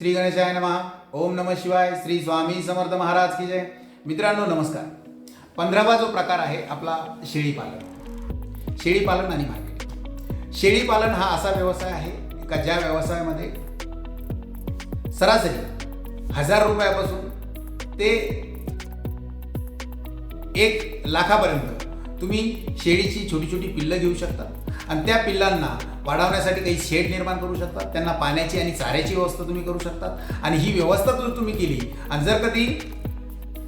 श्री गणेशाय नमः. ओम नमः शिवाय. श्री स्वामी समर्थ महाराज की जय. मित्रांनो नमस्कार. 15वा जो प्रकार आहे आपला शेळीपालन. शेळीपालन आणि मार्केटिंग. शेळीपालन हा असा व्यवसाय आहे का ज्या व्यवसायामध्ये सरासरी 1000 रुपयापासून ते 1 लाखापर्यंत तुम्ही शेळीची छोटी छोटी पिल्लं घेऊ शकता आणि त्या पिल्लांना वाढवण्यासाठी काही शेड निर्माण करू शकता. त्यांना पाण्याची आणि चाऱ्याची व्यवस्था तुम्ही करू शकता आणि ही व्यवस्था जर तुम्ही केली आणि जर कधी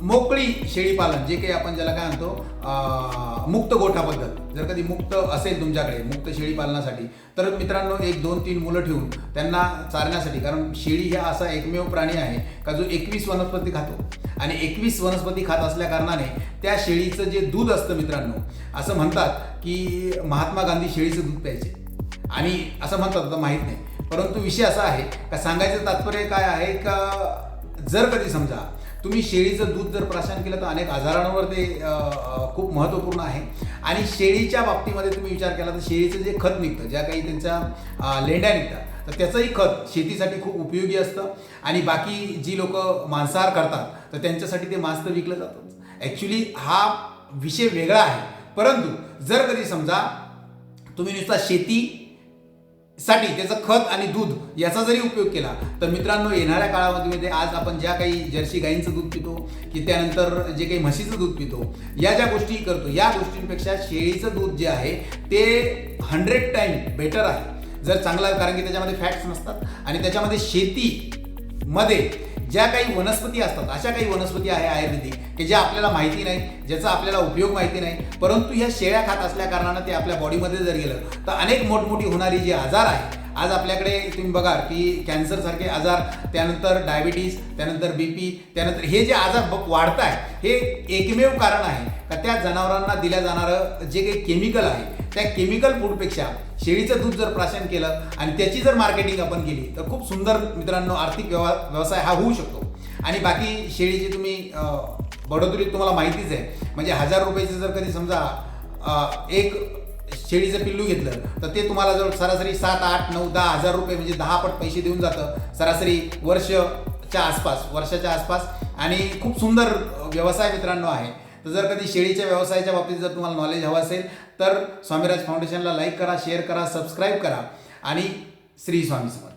मोकळी शेळीपालन जे काही आपण ज्याला काय म्हणतो मुक्त गोठा पद्धत जर कधी मुक्त असेल तुमच्याकडे मुक्त शेळीपालनासाठी तर मित्रांनो 1, 2, 3 मुलं ठेवून त्यांना चारण्यासाठी, कारण शेळी हा असा एकमेव प्राणी आहे का जो 21 वनस्पती खातो आणि 21 वनस्पती खात असल्या कारणाने त्या शेळीचं जे दूध असतं मित्रांनो, असं म्हणतात की महात्मा गांधी शेळीचं दूध प्यायचे आणि असं म्हणतात, आता माहीत नाही, परंतु विषय असा आहे का सांगायचं तात्पर्य काय आहे का जर कधी समजा तुम्ही शेळीचं दूध जर प्राशन केलं तर अनेक आजारांवर ते खूप महत्त्वपूर्ण आहे. आणि शेळीच्या बाबतीमध्ये तुम्ही विचार केला तर शेळीचं जे खत निघतं, ज्या काही त्यांच्या लेंड्या निघतात तर त्याचंही खत शेतीसाठी खूप उपयोगी असतं आणि बाकी जी लोक मांसाहार करतात तर त्यांच्यासाठी ते मांस तर विकलं जातं. ॲक्च्युली हा विषय वेगळा आहे, परंतु जर कधी समजा तुम्ही नुसता शेतीसाठी त्याचं खत आणि दूध याचा जरी उपयोग केला तर मित्रांनो येणाऱ्या काळामध्ये आज आपण ज्या काही जर्सी गाईंचं दूध पितो की त्यानंतर जे काही म्हशीचं दूध पितो या ज्या गोष्टी करतो या गोष्टींपेक्षा शेळीचं दूध जे आहे ते 100 टाइम बेटर आहे जर चांगला, कारण की त्याच्यामध्ये फॅट्स नसतात आणि त्याच्यामध्ये शेतीमध्ये ज्या काही वनस्पती असतात अशा काही वनस्पती आहे आयुर्वेदिक की ज्या आपल्याला माहिती नाही, ज्याचा आपल्याला उपयोग माहिती नाही, परंतु ह्या शेळ्या खात असल्या कारणानं ते आपल्या बॉडीमध्ये जर गेलं तर अनेक मोठमोठी होणारी जी आजार आहे आज आपल्याकडे तुम्ही बघा की कॅन्सरसारखे आजार, त्यानंतर डायबिटीस, त्यानंतर BP, त्यानंतर हे जे आजार वाढत आहे हे एकमेव कारण आहे का त्या जनावरांना दिल्या जाणारं जे काही केमिकल आहे त्या केमिकल फूडपेक्षा शेळीचं दूध जर प्राशन केलं आणि त्याची जर मार्केटिंग आपण केली तर खूप सुंदर मित्रांनो आर्थिक व्यवसाय हा होऊ शकतो. आणि बाकी शेळीची तुम्ही बडोदरी तुम्हाला माहितीच आहे, म्हणजे 1000 रुपयाचं जर कधी समजा एक शेळीचं पिल्लू घेतलं तर ते तुम्हाला जर सरासरी 7, 8, 9, 10 हजार रुपये म्हणजे 10 पट पैसे देऊन जातं सरासरी वर्षाच्या आसपास आणि खूप सुंदर व्यवसाय मित्रांनो आहे. तर जर कधी शेळीच्या व्यवसायाच्या बाबतीत जर तुम्हाला नॉलेज हवं असेल तर स्वामीराज फाउंडेशनला लाईक करा, शेअर करा, सबस्क्राईब करा आणि श्री स्वामी समर्थ.